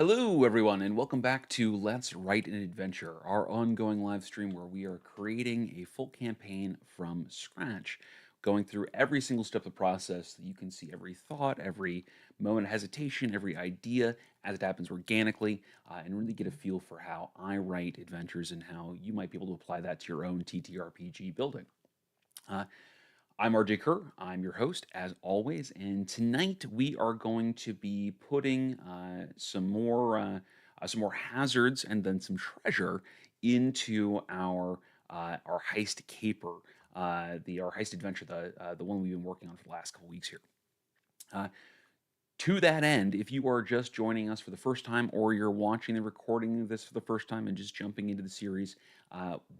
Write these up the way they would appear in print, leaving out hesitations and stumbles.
Hello, everyone, and welcome back to Let's Write an Adventure, our ongoing live stream where we are creating a full campaign from scratch, going through every single step of the process so that you can see every thought, every moment of hesitation, every idea as it happens organically, and really get a feel for how I write adventures and how you might be able to apply that to your own TTRPG building. Uh, I'm RJ Kerr. I'm your host, as always. And tonight we are going to be putting some more hazards and then some treasure into our heist caper, the our heist adventure, the one we've been working on for the last couple weeks here. Uh, to that end, if you are just joining us for the first time or you're watching the recording of this for the first time and just jumping into the series,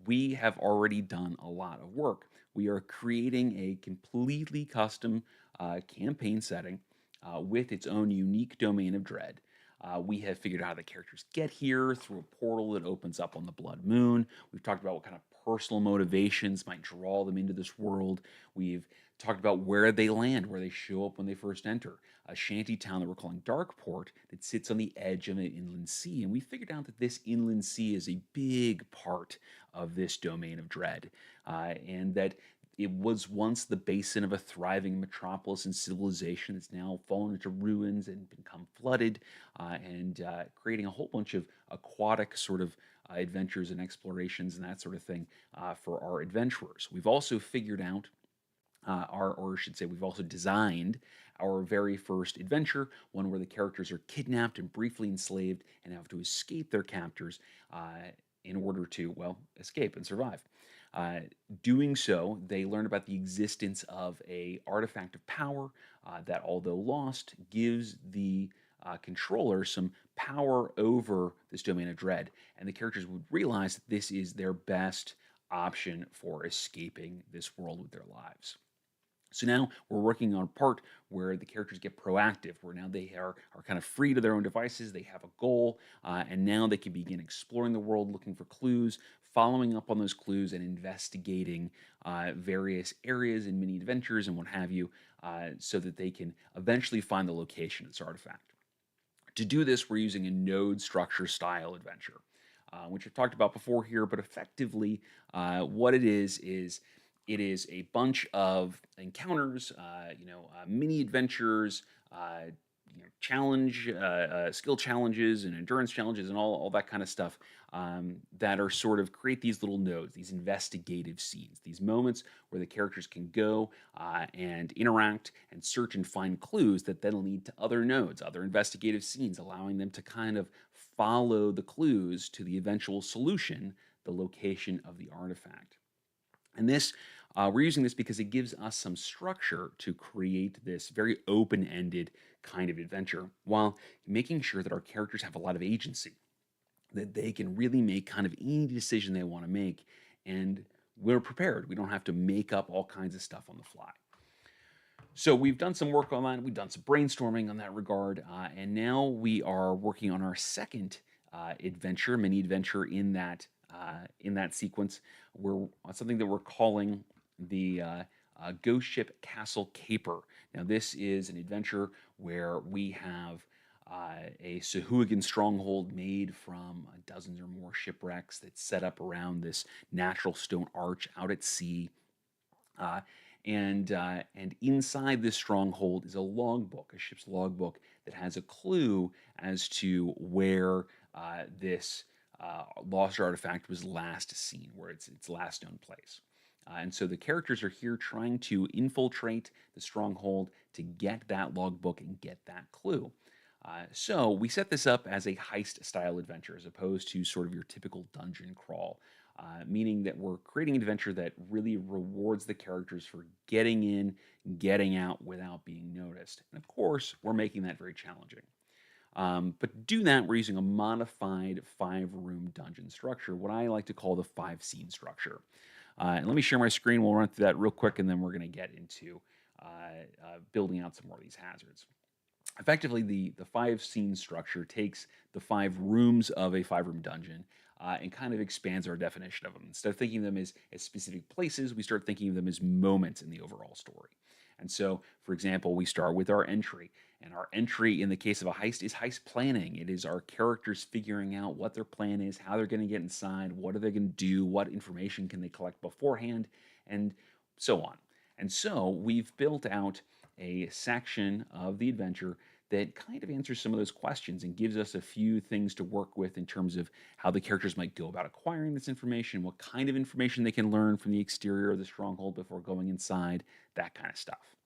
we have already done a lot of work. We are creating a completely custom campaign setting with its own unique domain of dread. We have figured out how the characters get here through a portal that opens up on the Blood Moon. We've talked about what kind of personal motivations might draw them into this world. We've talked about where they land, where they show up when they first enter. A shanty town that we're calling Darkport that sits on the edge of an inland sea. And we figured out that this inland sea is a big part of this domain of dread, and that it was once the basin of a thriving metropolis and civilization that's now fallen into ruins and become flooded, and creating a whole bunch of aquatic sort of adventures and explorations and that sort of thing for our adventurers. We've also figured out or I should say, we've also designed our very first adventure, one where the characters are kidnapped and briefly enslaved and have to escape their captors in order to, well, escape and survive. Uh, Doing so, they learn about the existence of a artifact of power that, although lost, gives the controller some power over this domain of dread, and the characters would realize that this is their best option for escaping this world with their lives. So now we're working on a part where the characters get proactive, where now they are kind of free to their own devices. They have a goal, and now they can begin exploring the world, looking for clues, following up on those clues, and investigating various areas and mini adventures and what have you, so that they can eventually find the location of this artifact. To do this, we're using a node structure style adventure, which I've talked about before here, but effectively, what is it is a bunch of encounters, mini adventures, skill challenges, and endurance challenges, and all that kind of stuff that are sort of create these little nodes, these investigative scenes, these moments where the characters can go and interact and search and find clues that then lead to other nodes, other investigative scenes, allowing them to kind of follow the clues to the eventual solution, the location of the artifact. And we're using this because it gives us some structure to create this very open ended kind of adventure while making sure that our characters have a lot of agency, that they can really make kind of any decision they want to make. And we're prepared. We don't have to make up all kinds of stuff on the fly. So we've done some work on that. We've done some brainstorming on that regard. And now we are working on our second mini adventure in that sequence. We're something that we're calling the Ghost Ship Castle Caper. Now, this is an adventure where we have a Sahuagin stronghold made from dozens or more shipwrecks that's set up around this natural stone arch out at sea. Uh, and inside this stronghold is a logbook, a ship's logbook that has a clue as to where this lost artifact was last seen, where its last known place. And so the characters are here trying to infiltrate the stronghold to get that logbook and get that clue. So we set this up as a heist style adventure as opposed to sort of your typical dungeon crawl, meaning that we're creating an adventure that really rewards the characters for getting in, getting out without being noticed. And of course, we're making that very challenging. But to do that, we're using a modified 5-room dungeon structure, what I like to call the 5-scene structure. And let me share my screen. We'll run through that real quick, and then we're going to get into building out some more of these hazards. Effectively, the 5-scene structure takes the 5 rooms of a 5-room dungeon and kind of expands our definition of them. Instead of thinking of them as specific places, we start thinking of them as moments in the overall story. And so, for example, we start with our entry. And our entry in the case of a heist is heist planning. It is our characters figuring out what their plan is, how they're going to get inside, what are they going to do, what information can they collect beforehand, and so on. And so we've built out a section of the adventure that kind of answers some of those questions and gives us a few things to work with in terms of how the characters might go about acquiring this information, what kind of information they can learn from the exterior of the stronghold before going inside, that kind of stuff.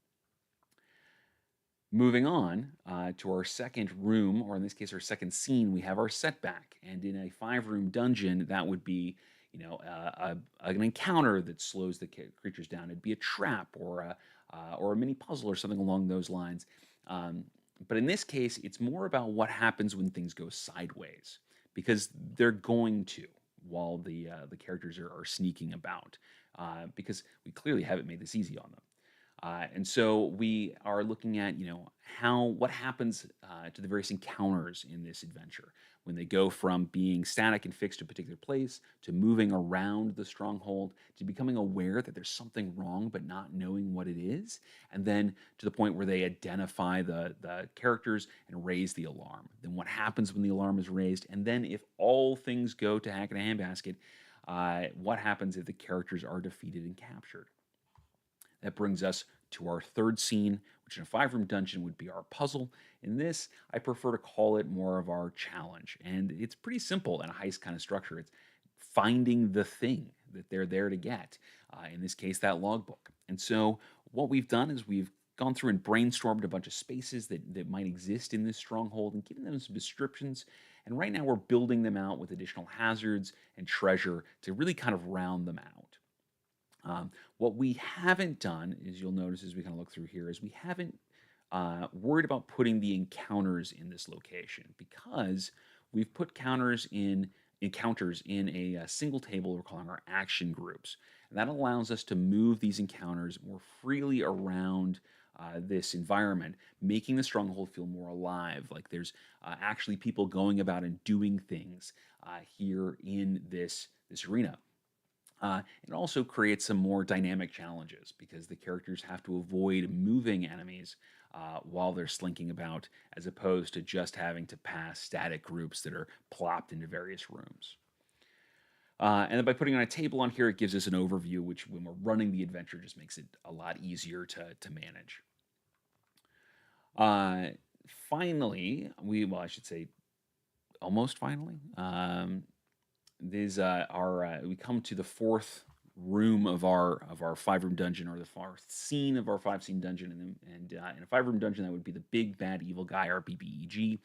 Moving on to our second room, or in this case, our second scene, we have our setback. And in a 5-room dungeon, that would be, an encounter that slows the creatures down. It'd be a trap or a mini puzzle or something along those lines. Um, but in this case, it's more about what happens when things go sideways, because they're going to while the characters are sneaking about, because we clearly haven't made this easy on them. And so we are looking at, what happens to the various encounters in this adventure when they go from being static and fixed to a particular place to moving around the stronghold to becoming aware that there's something wrong but not knowing what it is, and then to the point where they identify the characters and raise the alarm. Then what happens when the alarm is raised, and then if all things go to heck in a handbasket, what happens if the characters are defeated and captured? That brings us to our third scene, which in a 5-room dungeon would be our puzzle. In this, I prefer to call it more of our challenge. And it's pretty simple in a heist kind of structure. It's finding the thing that they're there to get. In this case, that logbook. And so what we've done is we've gone through and brainstormed a bunch of spaces that might exist in this stronghold and given them some descriptions. And right now we're building them out with additional hazards and treasure to really kind of round them out. What we haven't done, as you'll notice as we kind of look through here, is we haven't worried about putting the encounters in this location because we've put encounters in a single table we're calling our action groups. And that allows us to move these encounters more freely around this environment, making the stronghold feel more alive, like there's actually people going about and doing things here in this arena. It also creates some more dynamic challenges because the characters have to avoid moving enemies while they're slinking about, as opposed to just having to pass static groups that are plopped into various rooms. And then by putting on a table on here, it gives us an overview, which when we're running the adventure just makes it a lot easier to manage. Finally, I should say almost finally, these are we come to the fourth room of our 5-room dungeon, or the fourth scene of our 5-scene dungeon, and in a 5-room dungeon that would be the big bad evil guy, our BBEG.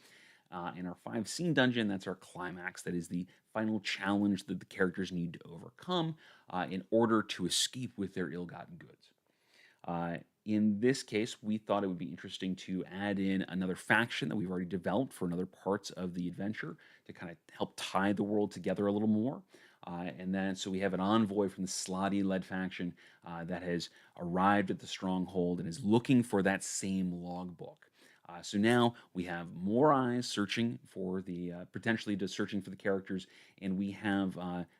In our 5-scene dungeon, that's our climax. That is the final challenge that the characters need to overcome in order to escape with their ill-gotten goods. In this case, we thought it would be interesting to add in another faction that we've already developed for another parts of the adventure to kind of help tie the world together a little more. And then, so we have an envoy from the Slotty-led faction that has arrived at the stronghold and is looking for that same logbook. So now we have more eyes searching for potentially just searching for the characters, and we have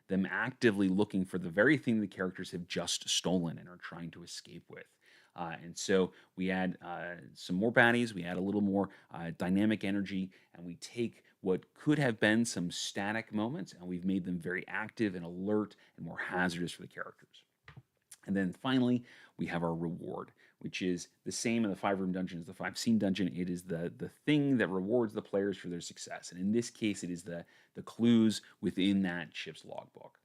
them actively looking for the very thing the characters have just stolen and are trying to escape with. And so we add some more baddies, we add a little more dynamic energy, and we take what could have been some static moments and we've made them very active and alert and more hazardous for the characters. And then finally, we have our reward, which is the same in the 5-room dungeon as the 5-scene dungeon. It is the thing that rewards the players for their success. And in this case, it is the clues within that ship's logbook.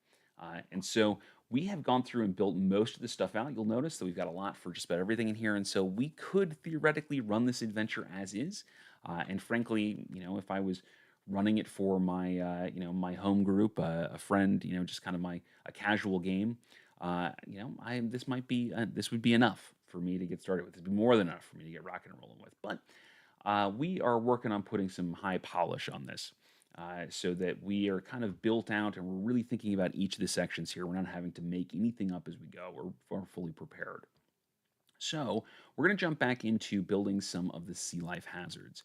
And so we have gone through and built most of the stuff out. You'll notice that we've got a lot for just about everything in here. And so we could theoretically run this adventure as is. And frankly, if I was running it for my, my home group, a friend, just kind of a casual game, this would be enough for me to get started with. It'd be more than enough for me to get rocking and rolling with. But we are working on putting some high polish on this. So that we are kind of built out and we're really thinking about each of the sections here. We're not having to make anything up as we go. We're fully prepared. So we're going to jump back into building some of the sea life hazards.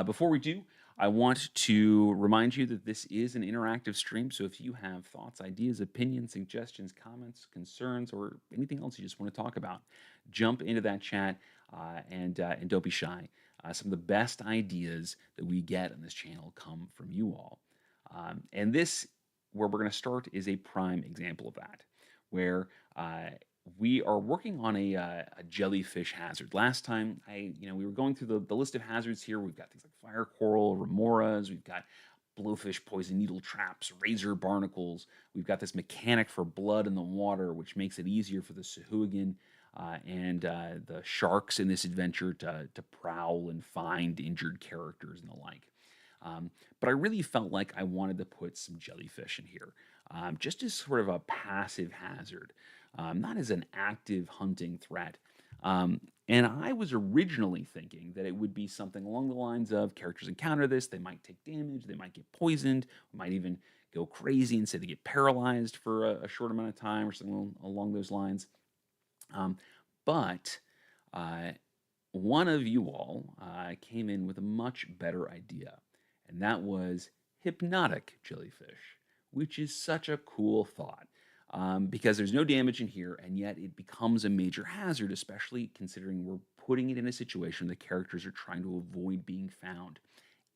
Before we do, I want to remind you that this is an interactive stream. So if you have thoughts, ideas, opinions, suggestions, comments, concerns, or anything else you just want to talk about, jump into that chat and don't be shy. Some of the best ideas that we get on this channel come from you all. And this, where we're going to start, is a prime example of that, where we are working on a jellyfish hazard. Last time, we were going through the list of hazards here. We've got things like fire coral, remoras. We've got blowfish poison needle traps, razor barnacles. We've got this mechanic for blood in the water, which makes it easier for the Sahuagin and the sharks in this adventure to prowl and find injured characters and the like. But I really felt like I wanted to put some jellyfish in here, just as sort of a passive hazard, not as an active hunting threat. And I was originally thinking that it would be something along the lines of characters encounter this, they might take damage, they might get poisoned, might even go crazy and say they get paralyzed for a short amount of time or something along those lines. But uh, one of you all came in with a much better idea, and that was hypnotic jellyfish, which is such a cool thought. Because there's no damage in here, and yet it becomes a major hazard, especially considering we're putting it in a situation the characters are trying to avoid being found.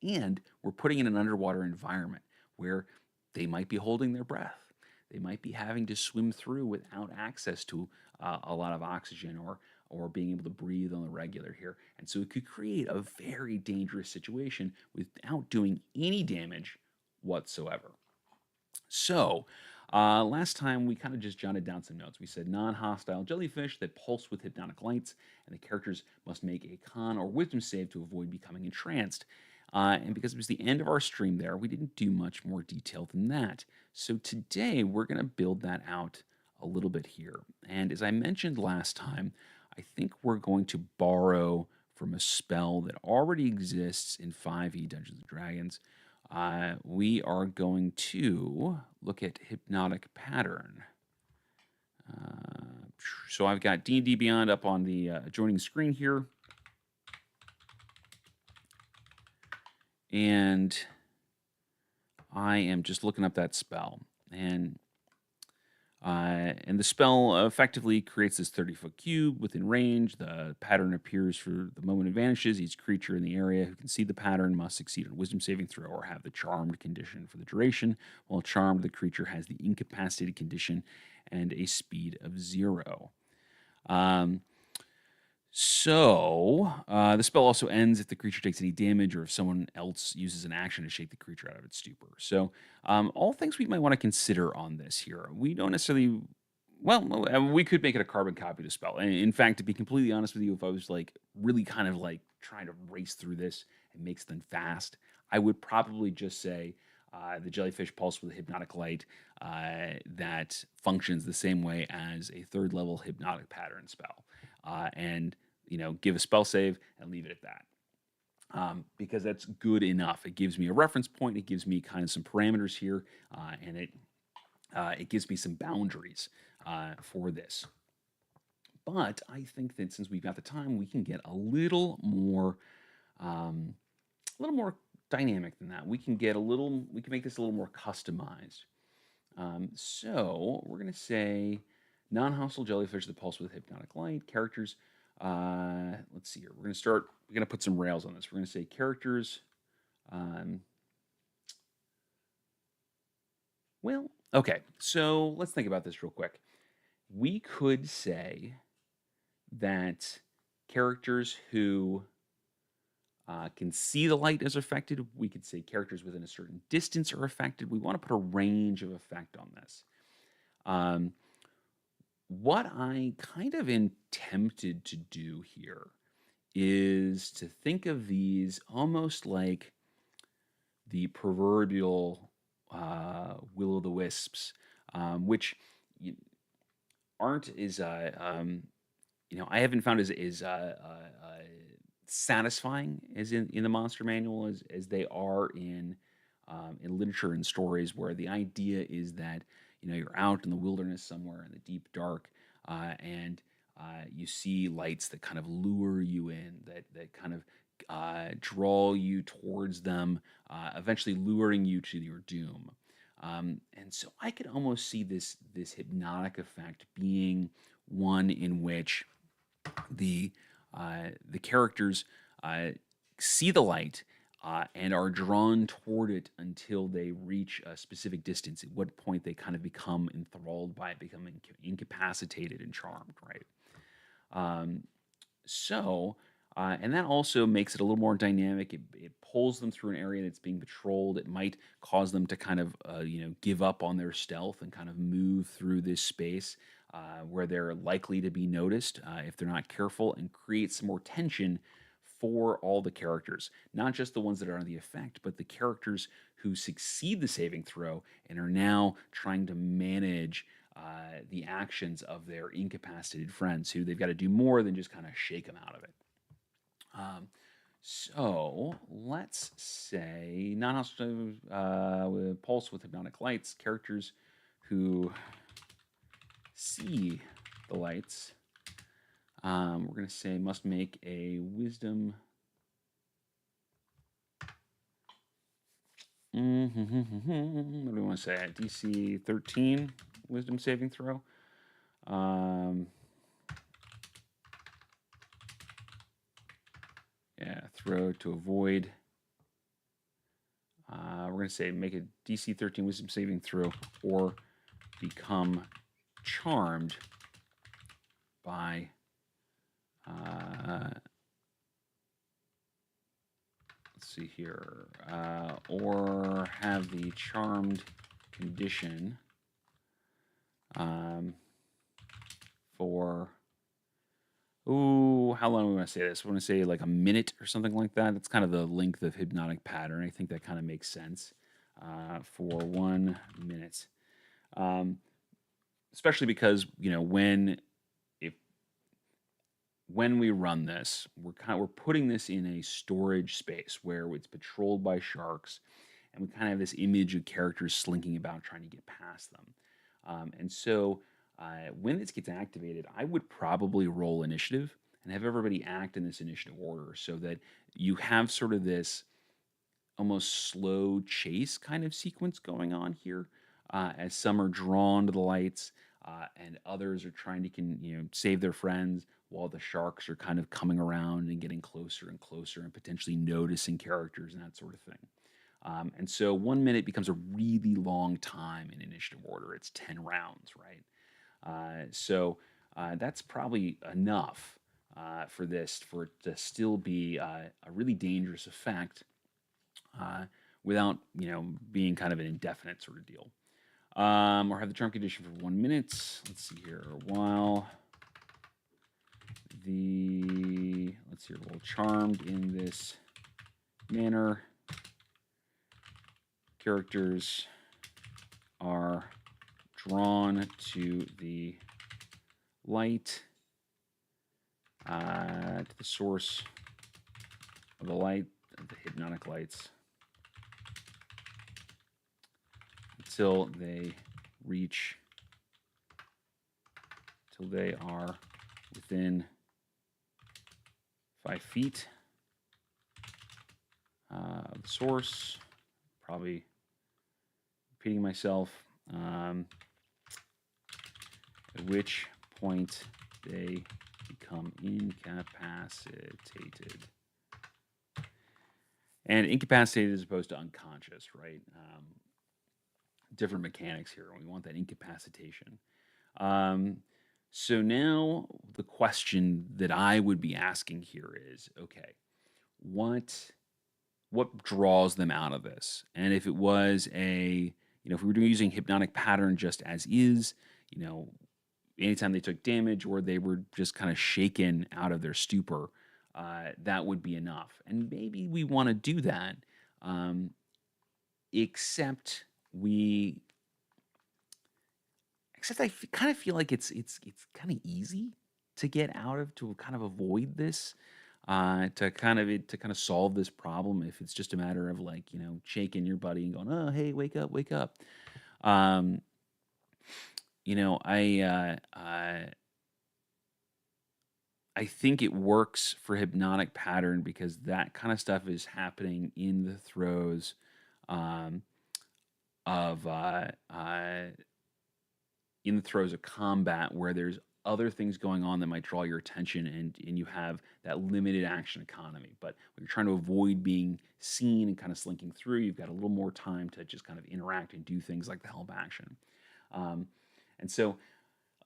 And we're putting in an underwater environment where they might be holding their breath. They might be having to swim through without access to a lot of oxygen or being able to breathe on the regular here. And so it could create a very dangerous situation without doing any damage whatsoever. So, last time we kind of just jotted down some notes. We said non-hostile jellyfish that pulse with hypnotic lights, and the characters must make a con or wisdom save to avoid becoming entranced. And because it was the end of our stream there, we didn't do much more detail than that. So today we're going to build that out a little bit here. And as I mentioned last time, I think we're going to borrow from a spell that already exists in 5e Dungeons and Dragons. We are going to look at hypnotic pattern. So I've got D&D Beyond up on the adjoining screen here. And I am just looking up that spell. And the spell effectively creates this 30-foot cube within range. The pattern appears for the moment it vanishes. Each creature in the area who can see the pattern must succeed on a wisdom saving throw or have the charmed condition for the duration. While charmed, the creature has the incapacitated condition and a speed of 0. The spell also ends if the creature takes any damage or if someone else uses an action to shake the creature out of its stupor. So, all things we might want to consider on this here. We don't necessarily, we could make it a carbon copy of the spell. And in fact, to be completely honest with you, if I was like really kind of like trying to race through this and make something fast, I would probably just say the jellyfish pulse with a hypnotic light that functions the same way as a third level hypnotic pattern spell. And give a spell save and leave it at that. Because that's good enough. It gives me a reference point. It gives me kind of some parameters here, and it gives me some boundaries for this. But I think that since we've got the time, we can get a little more dynamic than that. We can make this a little more customized. So we're going to say non-hostile jellyfish that pulse with hypnotic light. Characters, let's see here. We're going to put some rails on this. We're going to say characters, okay. So let's think about this real quick. We could say that characters who can see the light is affected. We could say characters within a certain distance are affected. We want to put a range of effect on this. What I kind of am tempted to do here is to think of these almost like the proverbial will-o'-the-wisps, which aren't as I haven't found as satisfying as in the monster manual as they are in literature and stories, where the idea is that you're out in the wilderness somewhere in the deep dark, and you see lights that kind of lure you in, that kind of draw you towards them, eventually luring you to your doom. And so I could almost see this hypnotic effect being one in which the characters see the light and are drawn toward it until they reach a specific distance, at what point they kind of become enthralled by it, become incapacitated and charmed, right? Um, so, and that also makes it a little more dynamic. It pulls them through an area that's being patrolled. It might cause them to kind of, give up on their stealth and kind of move through this space where they're likely to be noticed if they're not careful, and create some more tension for all the characters, not just the ones that are under the effect, but the characters who succeed the saving throw and are now trying to manage the actions of their incapacitated friends, who they've got to do more than just kind of shake them out of it. Um, so let's say non-hostile with pulse with hypnotic lights, characters who see the lights. We're going to say must make a wisdom. What do we want to say? DC 13 wisdom saving throw. Yeah, throw to avoid. We're going to say make a DC 13 wisdom saving throw or become charmed by let's see here, or have the charmed condition for, how long do we want to say this? We want to say like a minute or something like that. That's kind of the length of hypnotic pattern. I think that kind of makes sense for 1 minute. Especially because, when we run this, we're putting this in a storage space where it's patrolled by sharks, and we kind of have this image of characters slinking about trying to get past them. And so when this gets activated, I would probably roll initiative and have everybody act in this initiative order, so that you have sort of this almost slow chase kind of sequence going on here, as some are drawn to the lights and others are trying to save their friends, while the sharks are kind of coming around and getting closer and closer and potentially noticing characters and that sort of thing. And so 1 minute becomes a really long time in initiative order. It's 10 rounds, right? So that's probably enough for it to still be a really dangerous effect without being kind of an indefinite sort of deal. Or have the charm condition for 1 minute. Let's see here. While well, charmed in this manner, characters are drawn to the light, to the source of the light, the hypnotic lights, until they are within 5 feet of the source. Probably repeating myself. At which point they become incapacitated. And incapacitated as opposed to unconscious, right? Different mechanics here. We want that incapacitation. So now the question that I would be asking here is, okay, what draws them out of this? And if it was if we were using hypnotic pattern just as is, anytime they took damage or they were just kind of shaken out of their stupor, that would be enough. And maybe we want to do that, except I kind of feel like it's kind of easy to get out of, to kind of avoid this, to kind of solve this problem, if it's just a matter of shaking your buddy and going, oh hey, wake up, wake up. I think it works for hypnotic pattern because that kind of stuff is happening in the throes of combat, where there's other things going on that might draw your attention, and you have that limited action economy. But when you're trying to avoid being seen and kind of slinking through, you've got a little more time to just kind of interact and do things like the help action. Um, and so,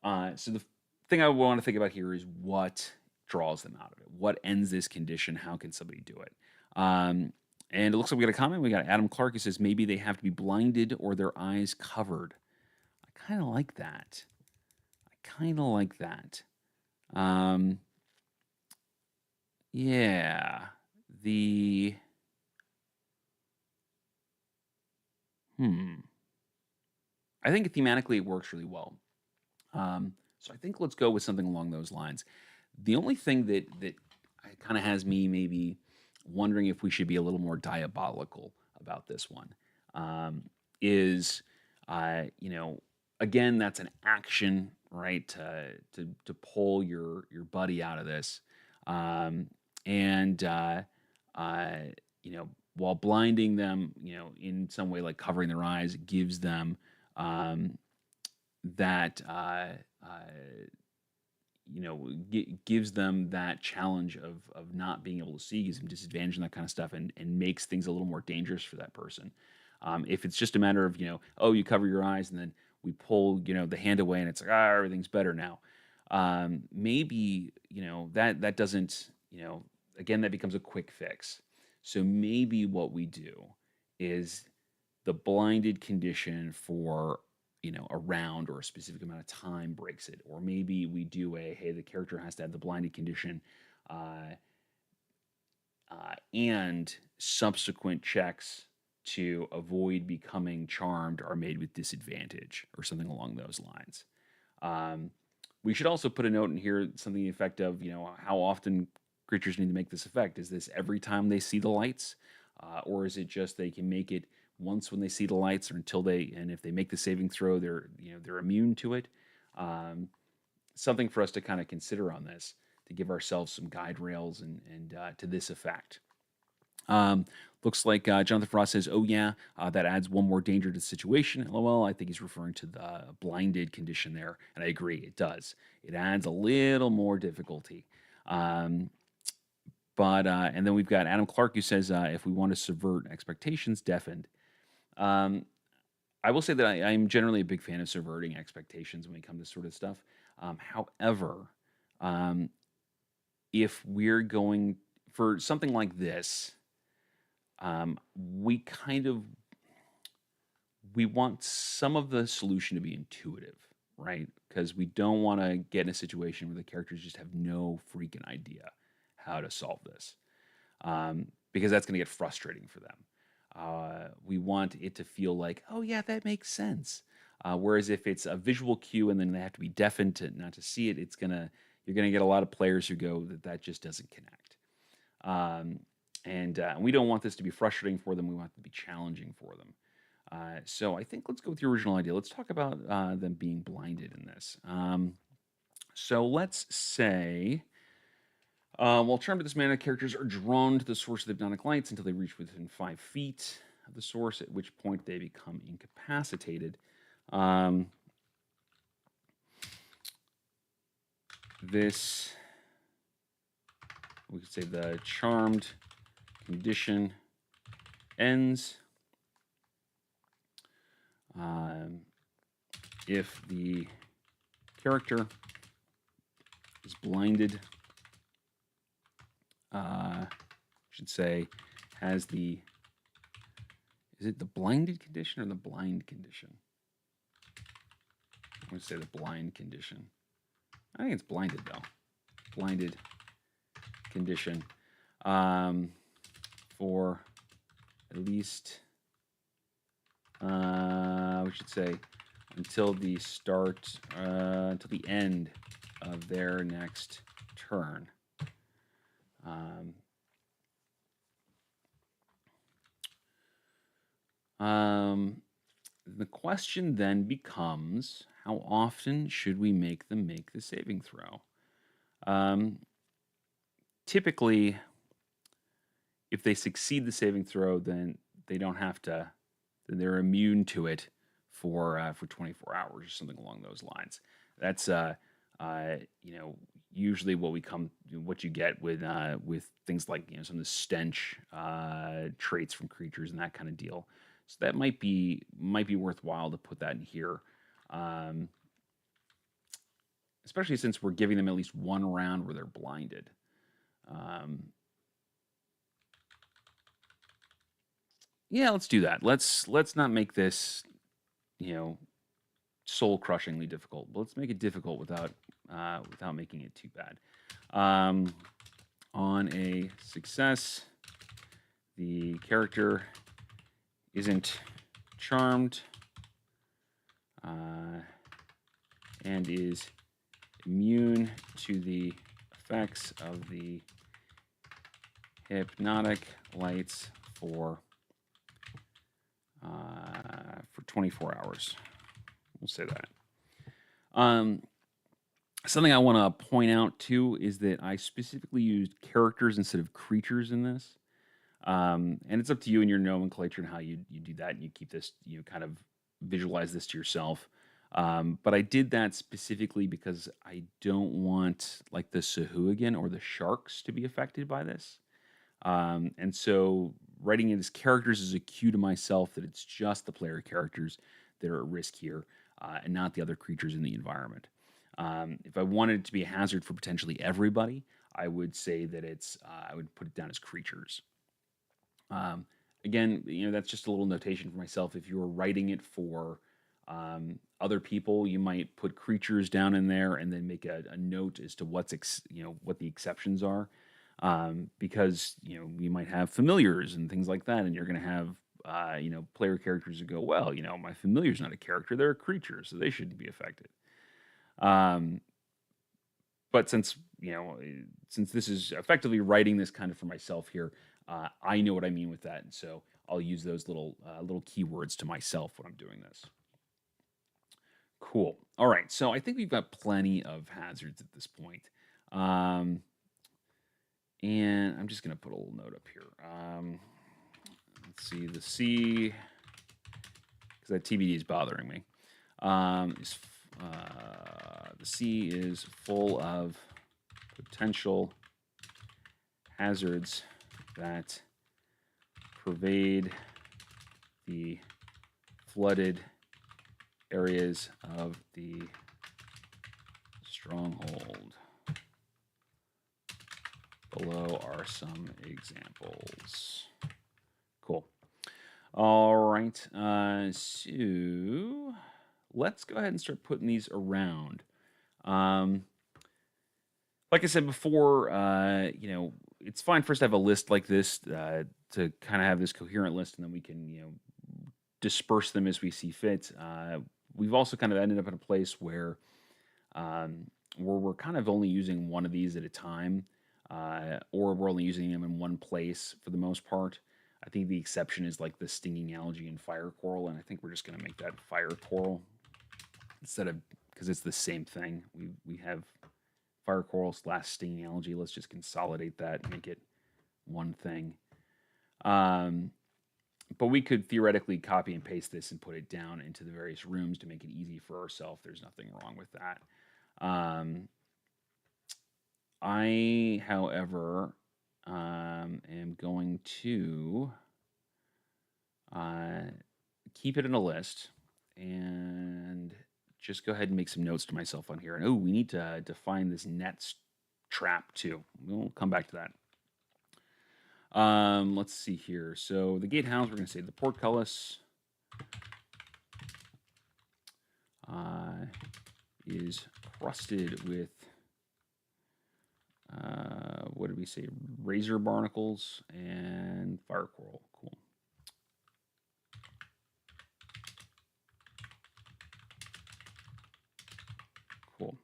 so the thing I want to think about here is what draws them out of it. What ends this condition? How can somebody do it? And it looks like we got a comment. We got Adam Clark who says maybe they have to be blinded or their eyes covered. I kind of like that. Kind of like that. Um, yeah. The I think thematically it works really well. So I think let's go with something along those lines. The only thing that kind of has me maybe wondering if we should be a little more diabolical about this one is, you know, again, that's an action, right? To pull your buddy out of this, um, and you know, while blinding them, you know, in some way like covering their eyes, gives them um, that you know, gives them that challenge of not being able to see, gives them disadvantage and that kind of stuff, and makes things a little more dangerous for that person. If it's just a matter of, you know, oh, you cover your eyes and then we pull, you know, the hand away and it's like, ah, everything's better now. Maybe, you know, that doesn't, you know, again, that becomes a quick fix. So maybe what we do is the blinded condition for, you know, a round or a specific amount of time breaks it. Or maybe we do hey, the character has to have the blinded condition, uh, and subsequent checks to avoid becoming charmed are made with disadvantage or something along those lines. Um, we should also put a note in here, something to the effect of, you know, how often creatures need to make this effect. Is this every time they see the lights? Or is it just they can make it once when they see the lights, or until they, and if they make the saving throw, they're, you know, they're immune to it. Um, Something for us to kind of consider on this, to give ourselves some guide rails and to this effect. Um, Looks like Jonathan Frost says, "Oh yeah, that adds one more danger to the situation." LOL. I think he's referring to the blinded condition there, and I agree, it does. It adds a little more difficulty. Um, but and then we've got Adam Clark who says, "If we want to subvert expectations, deafened." Um, I will say that I'm generally a big fan of subverting expectations when we come to sort of stuff. However, um, if we're going for something like this, we kind of we want some of the solution to be intuitive, right? Because we don't want to get in a situation where the characters just have no freaking idea how to solve this, because that's going to get frustrating for them. We want it to feel like, oh yeah, that makes sense. Whereas if it's a visual cue and then they have to be deafened to not to see it, you're gonna get a lot of players who go that just doesn't connect. Um, and we don't want this to be frustrating for them. We want it to be challenging for them. So I think let's go with the original idea. Let's talk about them being blinded in this. So let's say, while charmed at this mana, characters are drawn to the source of the hypnotic lights until they reach within 5 feet of the source, at which point they become incapacitated. This, we could say the charmed condition ends if the character is blinded, should say, has the, is it the blinded condition or the blind condition? I'm going to say the blind condition. I think it's blinded, though. Blinded condition for at least, we should say, until the start, until the end of their next turn. The question then becomes, how often should we make them make the saving throw? Typically, if they succeed the saving throw, then they don't have to, then they're immune to it for 24 hours or something along those lines. That's You know, usually what you get with things like some of the stench traits from creatures and that kind of deal. So that might be worthwhile to put that in here, um, especially since we're giving them at least one round where they're blinded. Um, yeah, let's do that. Let's not make this you know soul crushingly difficult. But let's make it difficult without making it too bad. Um, on a success, the character isn't charmed uh, and is immune to the effects of the hypnotic lights for 24 hours. We'll say that. Something I want to point out too is that I specifically used characters instead of creatures in this. And it's up to you and your nomenclature and how you do that, and you keep this, you kind of visualize this to yourself. But I did that specifically because I don't want like the Sahuagin or the sharks to be affected by this. And so writing it as characters is a cue to myself that it's just the player characters that are at risk here, and not the other creatures in the environment. If I wanted it to be a hazard for potentially everybody, I would say that I would put it down as creatures. Um, Again, that's just a little notation for myself. If you were writing it for other people, you might put creatures down in there and then make a note as to what the exceptions are, because you might have familiars and things like that, and you're going to have player characters who go, well, my familiar's not a character; they're a creature, so they shouldn't be affected. Um, but since this is effectively writing this kind of for myself here, I know what I mean with that, and so I'll use those little keywords to myself when I'm doing this. Cool. All right, so I think we've got plenty of hazards at this point. Um, and I'm just going to put a little note up here. Let's see, the C, because that TBD is bothering me. The sea is full of potential hazards that pervade the flooded areas of the stronghold. Below are some examples. Cool. All right. So let's go ahead and start putting these around. Like I said before, it's fine for us to have a list like this, to kind of have this coherent list, and then we can, disperse them as we see fit. We've also kind of ended up in a place where we're kind of only using one of these at a time, or we're only using them in one place for the most part. I think the exception is like the stinging algae and fire coral, and I think we're just going to make that fire coral instead of, because it's the same thing. We have fire coral / stinging algae. Let's just consolidate that and make it one thing. But we could theoretically copy and paste this and put it down into the various rooms to make it easy for ourselves. There's nothing wrong with that. I, however, am going to keep it in a list and just go ahead and make some notes to myself on here. And we need to define this net trap too. We'll come back to that. Let's see here. So the gatehouse, we're going to say the portcullis is crusted with, what did we say? Razor barnacles and fire coral. Cool. Cool.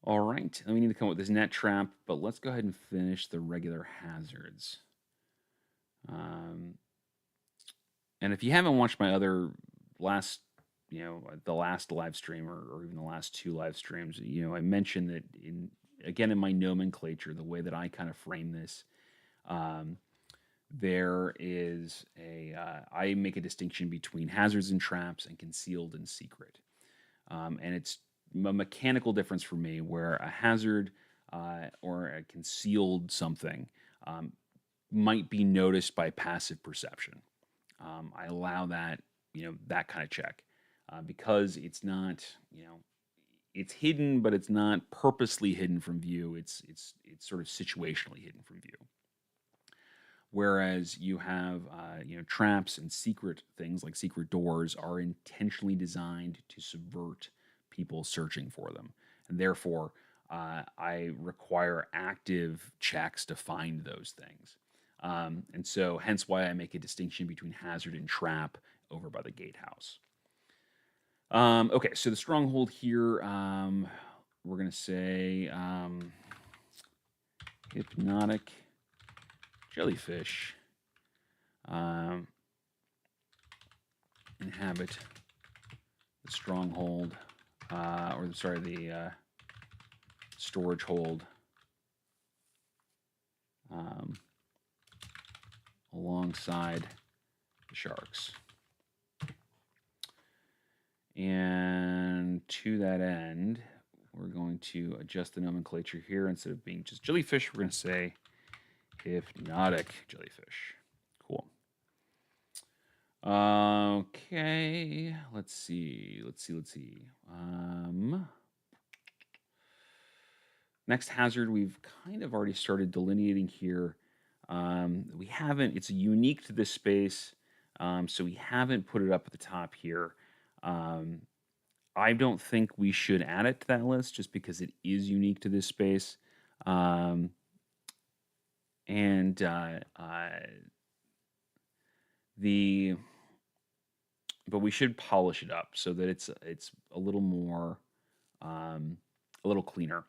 All right. And we need to come up with this net trap, but let's go ahead and finish the regular hazards. And if you haven't watched my other last, the last live stream, or even the last two live streams, I mentioned that in my nomenclature, the way that I kind of frame this, there is I make a distinction between hazards and traps and concealed and secret. And it's a mechanical difference for me where a hazard or a concealed something um, might be noticed by passive perception. I allow that, that kind of check because it's not, it's hidden, but it's not purposely hidden from view. It's sort of situationally hidden from view. Whereas you have, traps and secret things like secret doors are intentionally designed to subvert people searching for them, and therefore, I require active checks to find those things. And so, hence why I make a distinction between hazard and trap over by the gatehouse. Okay, so the stronghold here, we're gonna say hypnotic jellyfish um, inhabit the stronghold, or sorry, the storage hold um, alongside the sharks. And to that end, we're going to adjust the nomenclature here. Instead of being just jellyfish, we're going to say hypnotic jellyfish. Cool. Okay, let's see. Next hazard we've kind of already started delineating here. We haven't, it's unique to this space, so we haven't put it up at the top here. Um, I don't think we should add it to that list just because it is unique to this space. Um, and the but we should polish it up so that it's a little more a little cleaner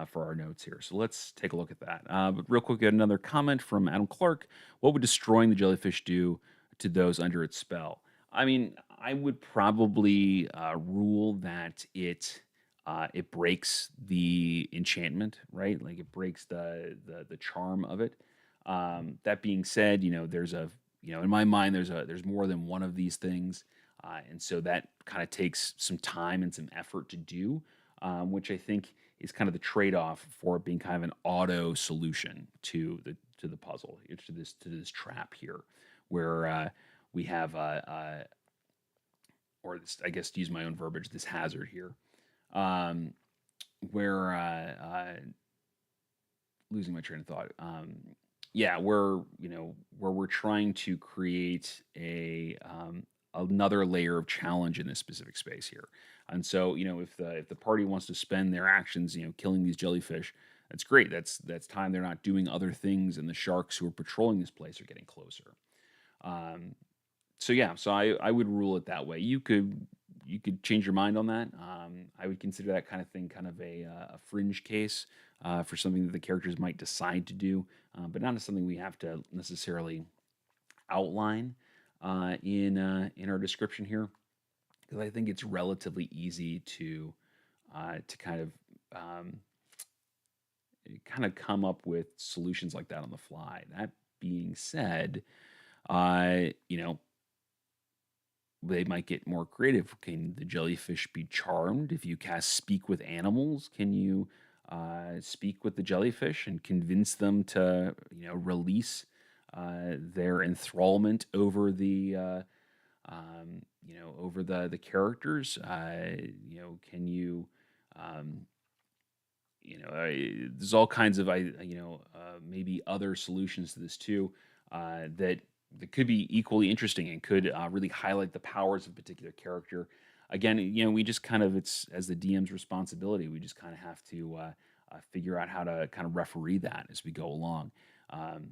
for our notes here. So let's take a look at that. But real quick, get another comment from Adam Clark. What would destroying the jellyfish do to those under its spell? I mean, I would probably rule that it breaks the enchantment, right? Like it breaks the charm of it. That being said, there's in my mind, there's more than one of these things, and so that kind of takes some time and some effort to do, which I think is kind of the trade-off for it being kind of an auto solution to the puzzle, to this trap here, where we have or this, I guess to use my own verbiage, this hazard here, um, where losing my train of thought. Yeah, where we're trying to create another layer of challenge in this specific space here. And so, if the party wants to spend their actions, killing these jellyfish, that's great. That's time they're not doing other things, and the sharks who are patrolling this place are getting closer. Um, so yeah, so I would rule it that way. You could change your mind on that. I would consider that kind of thing kind of a fringe case for something that the characters might decide to do, but not as something we have to necessarily outline in our description here, because I think it's relatively easy to kind of come up with solutions like that on the fly. That being said, you know, they might get more creative. Can the jellyfish be charmed? If you cast Speak with Animals, can you speak with the jellyfish and convince them to, release their enthrallment over the characters? Can you, um, there's all kinds of, maybe other solutions to this too, that could be equally interesting and could really highlight the powers of a particular character. Again, we just kind of, it's as the DM's responsibility. We just kind of have to figure out how to kind of referee that as we go along. Um,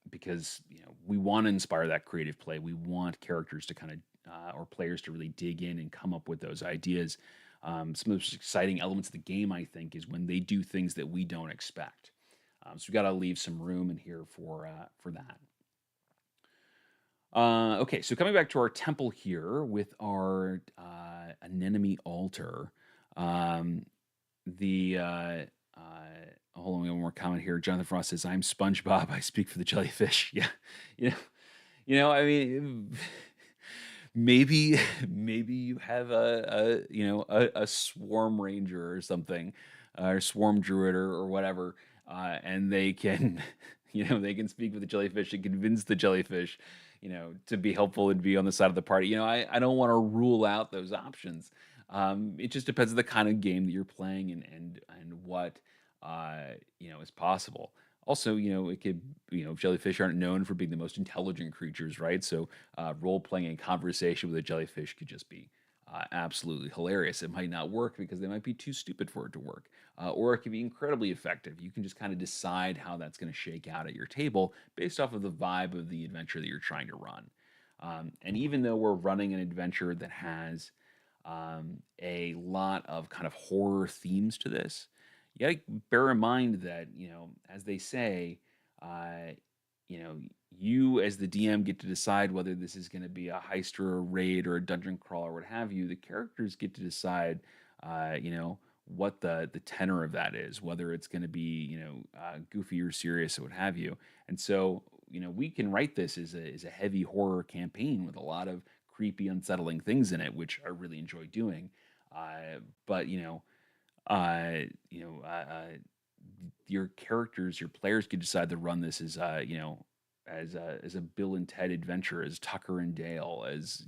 because we want to inspire that creative play. We want characters to kind of or players to really dig in and come up with those ideas. Some of the most exciting elements of the game, I think, is when they do things that we don't expect. So we got to leave some room in here for that. Okay, so coming back to our temple here with our anemone altar, um, the hold on, we have one more comment here. Jonathan Frost says, "I'm SpongeBob. I speak for the jellyfish." Yeah, you know, I mean, maybe maybe you have a swarm ranger or something, or swarm druid or whatever, and they can they can speak with the jellyfish and convince the jellyfish to be helpful and be on the side of the party. I don't want to rule out those options. It just depends on the kind of game that you're playing and what is possible. Also, it could, jellyfish aren't known for being the most intelligent creatures, right? So, role playing and conversation with a jellyfish could just be absolutely hilarious. It might not work because they might be too stupid for it to work, or it could be incredibly effective. You can just kind of decide how that's going to shake out at your table based off of the vibe of the adventure that you're trying to run. And even though we're running an adventure that has a lot of kind of horror themes to this, you gotta bear in mind that, as they say, uh, you as the DM get to decide whether this is going to be a heist or a raid or a dungeon crawl or what have you. The characters get to decide, what the tenor of that is, whether it's going to be, goofy or serious or what have you. And so, we can write this as a heavy horror campaign with a lot of creepy, unsettling things in it, which I really enjoy doing. But uh, you know, uh, uh, your characters, your players could decide to run this as as a Bill and Ted adventure, as Tucker and Dale, as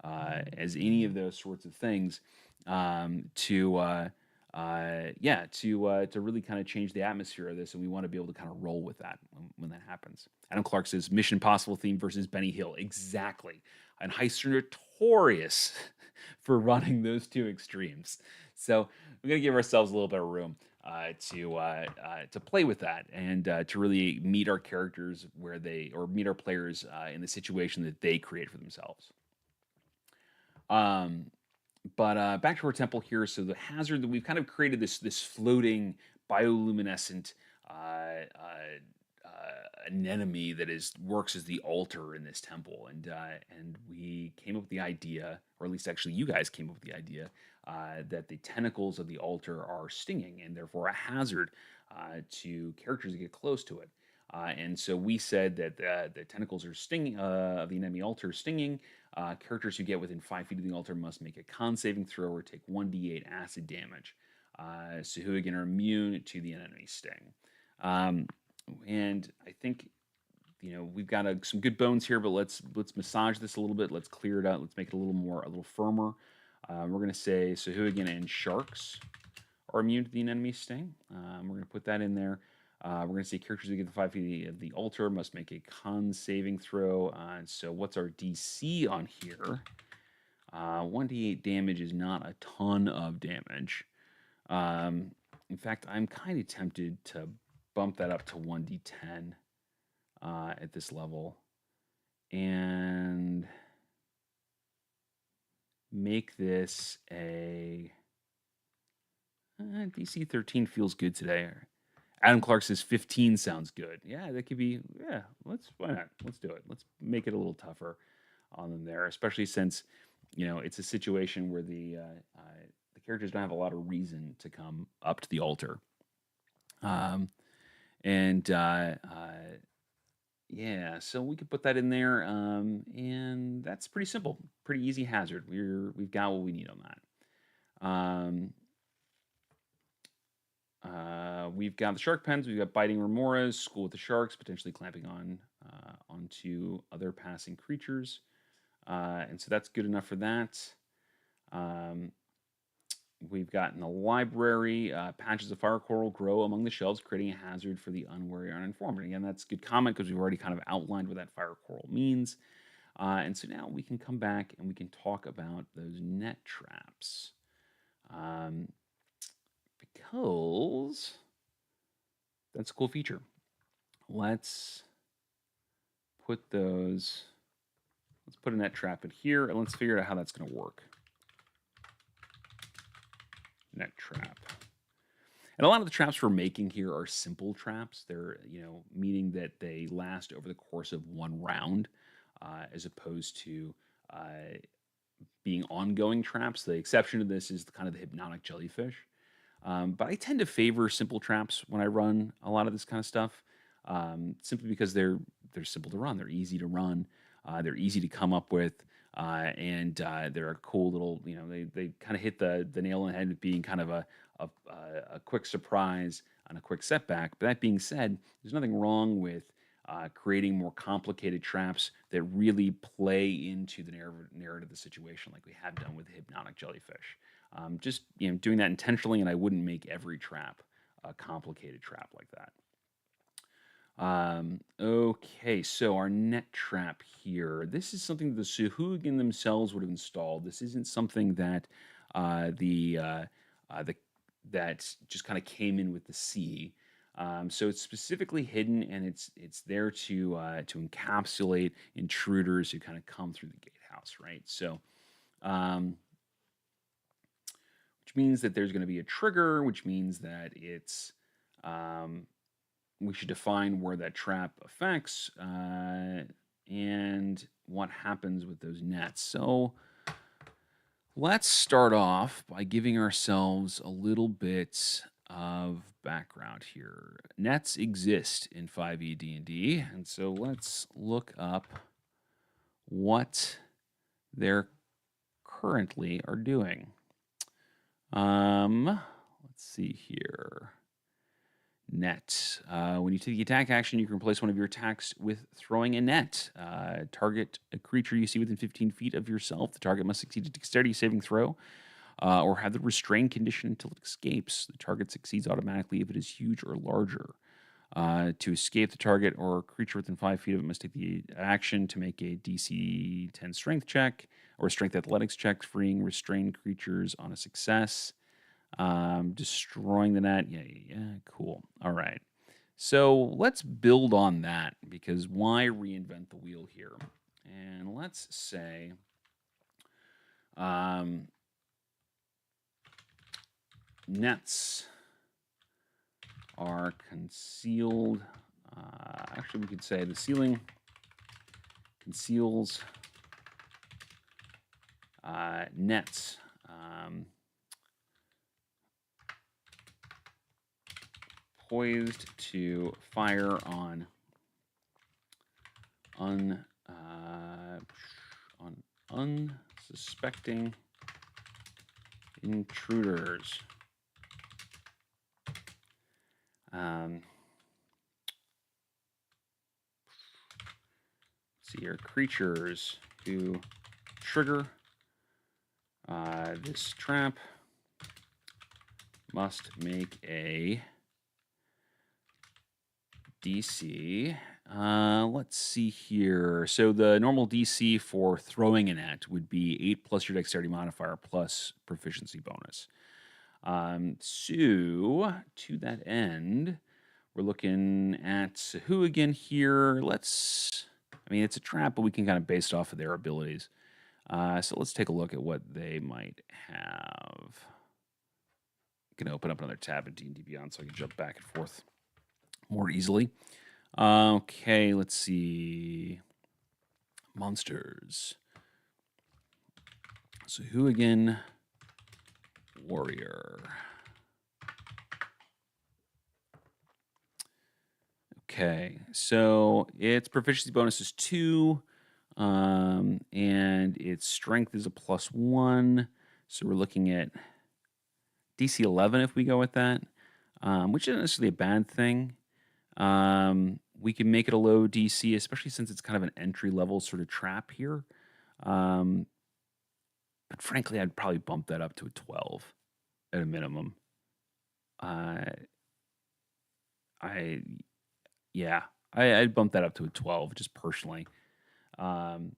any of those sorts of things, to to really kind of change the atmosphere of this, and we want to be able to kind of roll with that when that happens. Adam Clark says Mission Possible theme versus Benny Hill, exactly, and heists are notorious for running those two extremes. So we got to give ourselves a little bit of room to play with that and to really meet our characters where they or meet our players in the situation that they create for themselves. Um, but back to our temple here. So the hazard that we've kind of created this floating bioluminescent anemone that is works as the altar in this temple, and we came up with the idea, or at least actually you guys came up with the idea, that the tentacles of the altar are stinging and therefore a hazard to characters that get close to it. And so we said that the tentacles are stinging, of the enemy altar stinging. Characters who get within 5 feet of the altar must make a con saving throw or take 1d8 acid damage. So who again are immune to the enemy sting. Um, and I think we've got some good bones here, but let's massage this a little bit. Let's clear it out. Let's make it a little firmer. We're gonna say Sahuagin and sharks are immune to the enemy sting. We're gonna put that in there. We're going to say characters who get the 5 feet of the altar must make a con saving throw. So what's our DC on here? 1d8 damage is not a ton of damage. In fact, I'm kind of tempted to bump that up to 1d10 at this level and make this a DC 13 feels good today. Adam Clark says 15 sounds good. Yeah, that could be. Yeah, why not? Let's do it. Let's make it a little tougher on them there, especially since it's a situation where the characters don't have a lot of reason to come up to the altar. And yeah, so we could put that in there, and that's pretty simple, pretty easy hazard. We've got what we need on that. We've got the shark pens. We've got biting remoras, school with the sharks, potentially clamping onto other passing creatures, and so that's good enough for that. We've got in the library, patches of fire coral grow among the shelves, creating a hazard for the unwary or uninformed. And again, that's a good comment because we've already kind of outlined what that fire coral means. And so now we can come back and we can talk about those net traps. Because that's a cool feature. Let's put a net trap in here and let's figure out how that's going to work. Net trap. And a lot of the traps we're making here are simple traps. They're, meaning that they last over the course of one round, as opposed to being ongoing traps. The exception to this is kind of the hypnotic jellyfish. But I tend to favor simple traps when I run a lot of this kind of stuff, simply because they're simple to run. They're easy to run. They're easy to come up with. they're a cool little, they kind of hit the nail on the head with being kind of a, a quick surprise and a quick setback. But that being said, there's nothing wrong with creating more complicated traps that really play into the narrative of the situation, like we have done with the hypnotic jellyfish. Just doing that intentionally, and I wouldn't make every trap a complicated trap like that. Okay, so our net trap here. This is something the Sahuagin themselves would have installed. This isn't something that the that just kind of came in with the sea. So it's specifically hidden, and it's there to encapsulate intruders who kind of come through the gatehouse, right? So, which means that there's going to be a trigger, which means that it's we should define where that trap affects and what happens with those nets. So let's start off by giving ourselves a little bit of background here. Nets exist in 5e D&D, and so let's look up what they're currently are doing. Let's see here. Net. When you take the attack action, you can replace one of your attacks with throwing a net. Target a creature you see within 15 feet of yourself. The target must succeed a dexterity saving throw or have the restrain condition until it escapes. The target succeeds automatically if it is huge or larger. To escape the target or creature within 5 feet of it must take the action to make a DC 10 strength check or strength athletics check, freeing restrained creatures on a success. Destroying the net. Yeah, cool. All right. So let's build on that, because why reinvent the wheel here? And let's say nets are concealed. Actually, we could say the ceiling conceals nets. Poised to fire on unsuspecting intruders. See here, creatures who trigger this trap must make a DC. Let's see here. So the normal DC for throwing a net would be 8 plus your dexterity modifier plus proficiency bonus. So to that end, we're looking at Sahuagin here. It's a trap, but we can kind of base it off of their abilities. So let's take a look at what they might have. I'm going to open up another tab in D&D Beyond so I can jump back and forth more easily. Okay, let's see. Monsters. Sahuagin Warrior. Okay, so its proficiency bonus is 2, and its strength is a +1. So we're looking at DC 11 if we go with that, which isn't necessarily a bad thing. We can make it a low DC, especially since it's kind of an entry-level sort of trap here. But frankly, I'd probably bump that up to a 12 at a minimum. I'd bump that up to a 12 just personally. And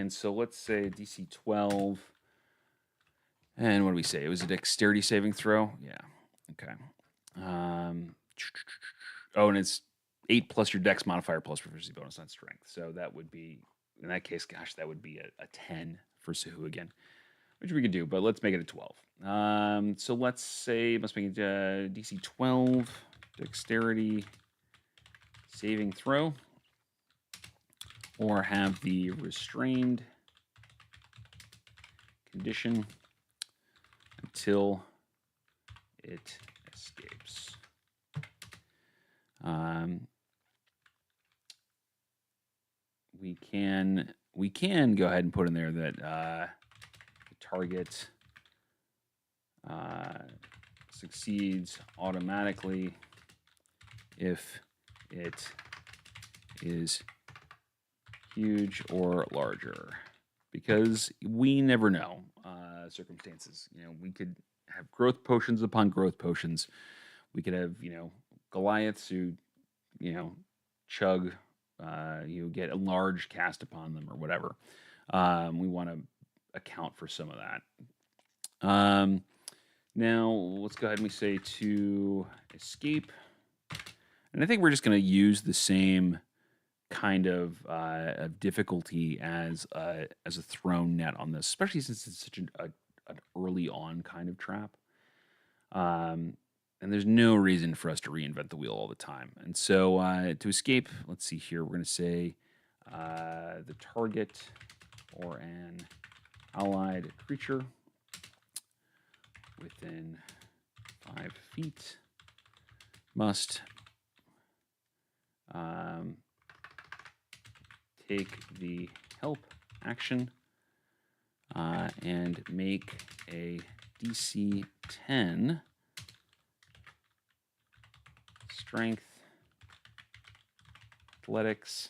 so let's say DC 12. And what do we say? It was a dexterity saving throw? Yeah. Okay. And it's 8 plus your dex modifier plus proficiency bonus on strength. So that would be, in that case, gosh, that would be a 10 for Sahuagin, which we could do, but let's make it a 12. So let's say, must make it DC 12, dexterity saving throw, or have the restrained condition until it escapes. we can go ahead and put in there that the target succeeds automatically if it is huge or larger, because we never know circumstances. We could have growth potions upon growth potions. We could have, Goliaths who, you know, chug, you get a large cast upon them or whatever. We want to account for some of that. Now, let's go ahead and we say to escape. And I think we're just going to use the same kind of difficulty as a thrown net on this, especially since it's such an early on kind of trap. And there's no reason for us to reinvent the wheel all the time. And so to escape, let's see here, we're going to say the target or an allied creature within 5 feet must take the help action and make a DC 10 strength, athletics,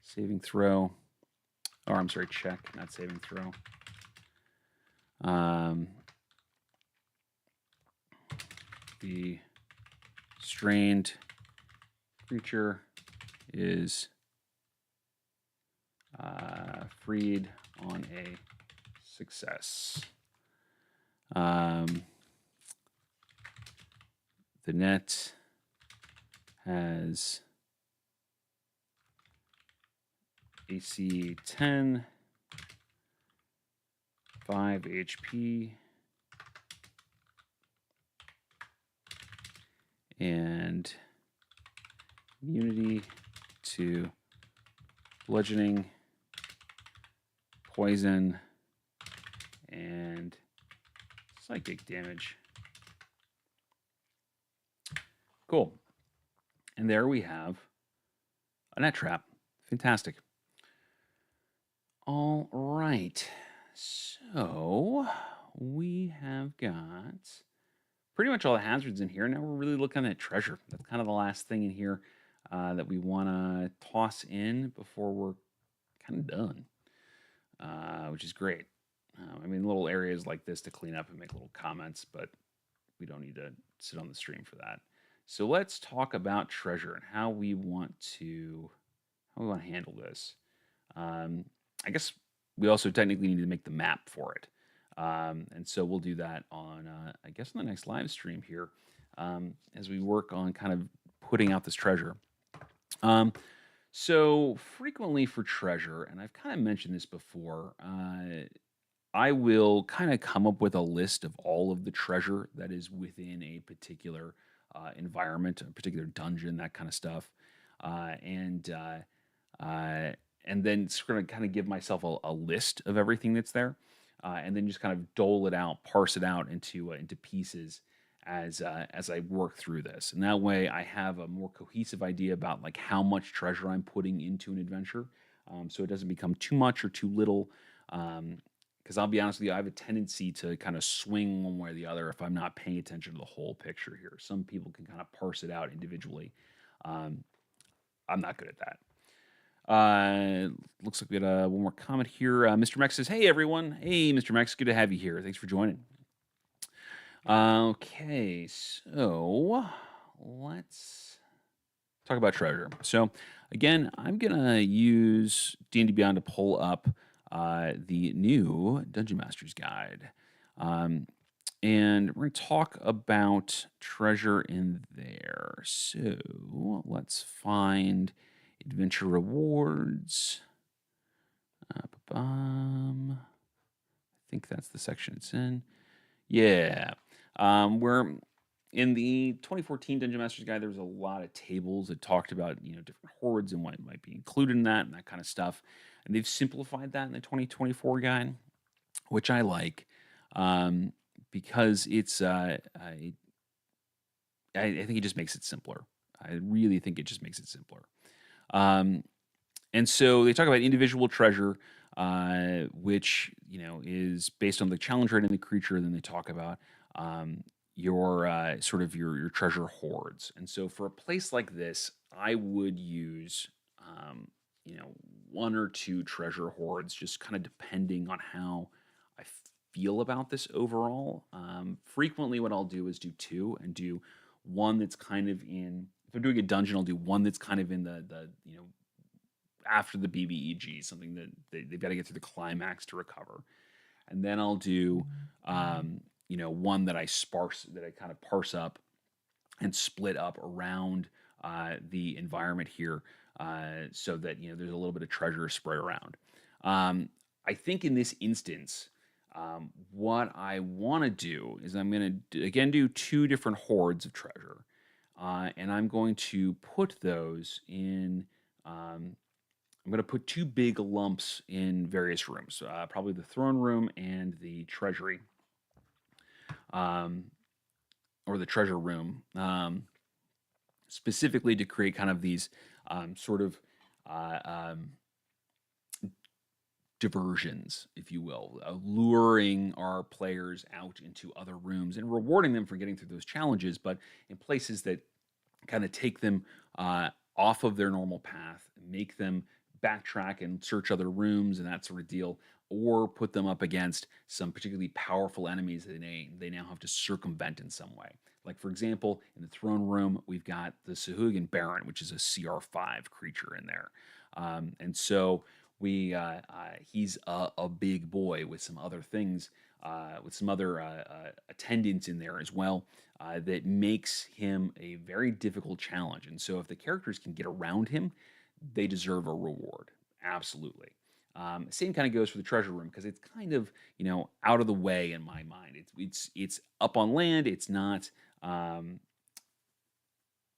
saving throw. Or I'm sorry, check, not saving throw. The strained creature is freed on a success. The net has AC 10, 5 HP, and immunity to bludgeoning, poison, and psychic damage. Cool. And there we have a net trap. Fantastic. All right. So we have got pretty much all the hazards in here. Now we're really looking at treasure. That's kind of the last thing in here that we want to toss in before we're kind of done, which is great. I mean, little areas like this to clean up and make little comments, but we don't need to sit on the stream for that. So let's talk about treasure and how we want to handle this. I guess we also technically need to make the map for it. And so we'll do that on, I guess, on the next live stream here as we work on kind of putting out this treasure. So frequently for treasure, and I've kind of mentioned this before, I will kind of come up with a list of all of the treasure that is within a particular environment, a particular dungeon, that kind of stuff, and then sort of kind of give myself a list of everything that's there, and then just kind of dole it out, parse it out into pieces as I work through this. And that way, I have a more cohesive idea about like how much treasure I'm putting into an adventure, so it doesn't become too much or too little. Because I'll be honest with you, I have a tendency to kind of swing one way or the other if I'm not paying attention to the whole picture here. Some people can kind of parse it out individually. I'm not good at that. Looks like we got one more comment here. Mr. Mex says, "Hey everyone, hey Mr. Mex, good to have you here. Thanks for joining." Okay, so let's talk about treasure. So again, I'm gonna use D&D Beyond to pull up the new Dungeon Master's Guide. And we're going to talk about treasure in there. So let's find adventure rewards. I think that's the section it's in. Yeah. We're in the 2014 Dungeon Master's Guide. There was a lot of tables that talked about different hordes and what might be included in that and that kind of stuff. And they've simplified that in the 2024 guide, which I like, because it's I think it just makes it simpler. I really think it just makes it simpler. And so they talk about individual treasure, which is based on the challenge rate in the creature. And then they talk about um, your sort of your treasure hoards. And so for a place like this, I would use um, you know one or two treasure hoards, just kind of depending on how I feel about this overall. Frequently, what I'll do is do two and do one that's kind of in. If I'm doing a dungeon, I'll do one that's kind of in the after the BBEG, something that they've got to get through the climax to recover. And then I'll do, one that I kind of parse up and split up around the environment here, so that there's a little bit of treasure spread around. Um, I think in this instance, what I want to do is I'm going to again do two different hordes of treasure, and I'm going to put those in. I'm going to put two big lumps in various rooms, probably the throne room and the treasury, um, or the treasure room, specifically to create kind of these sort of uh, um, diversions, if you will, luring our players out into other rooms and rewarding them for getting through those challenges, but in places that kind of take them off of their normal path, make them backtrack and search other rooms and that sort of deal, or put them up against some particularly powerful enemies that they now have to circumvent in some way. Like, for example, in the throne room, we've got the Sahuagin Baron, which is a CR5 creature in there. And so he's a big boy with some other things, with some other attendants in there as well, that makes him a very difficult challenge. And so if the characters can get around him, they deserve a reward. Absolutely. Same kind of goes for the treasure room because it's kind of out of the way in my mind. It's up on land. It's not. At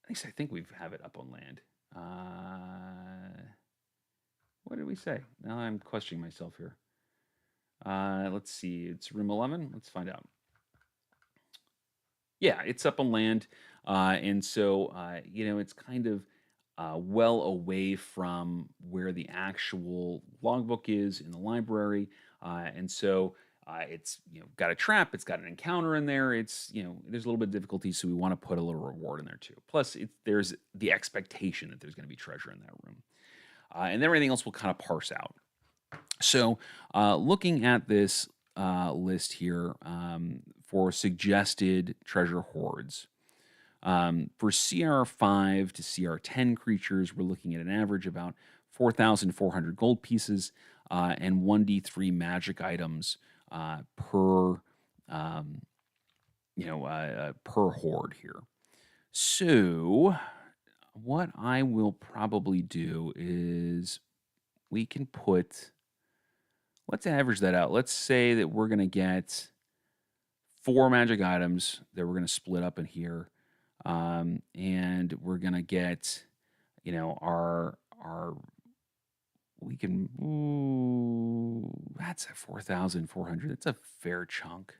least I think we have it up on land. What did we say? Now I'm questioning myself here. Let's see. It's room 11. Let's find out. Yeah, it's up on land, and so it's kind of well away from where the actual logbook is in the library, and so it's got a trap, it's got an encounter in there. It's there's a little bit of difficulty, so we want to put a little reward in there too. Plus, there's the expectation that there's going to be treasure in that room, and then everything else will kind of parse out. So, looking at this list here for suggested treasure hoards, for CR5 to CR10 creatures, we're looking at an average about 4,400 gold pieces and 1d3 magic items per per horde here. So, what I will probably do is we can put. Let's average that out. Let's say that we're going to get 4 magic items that we're going to split up in here. And we're going to get, we can, that's a 4,400. That's a fair chunk.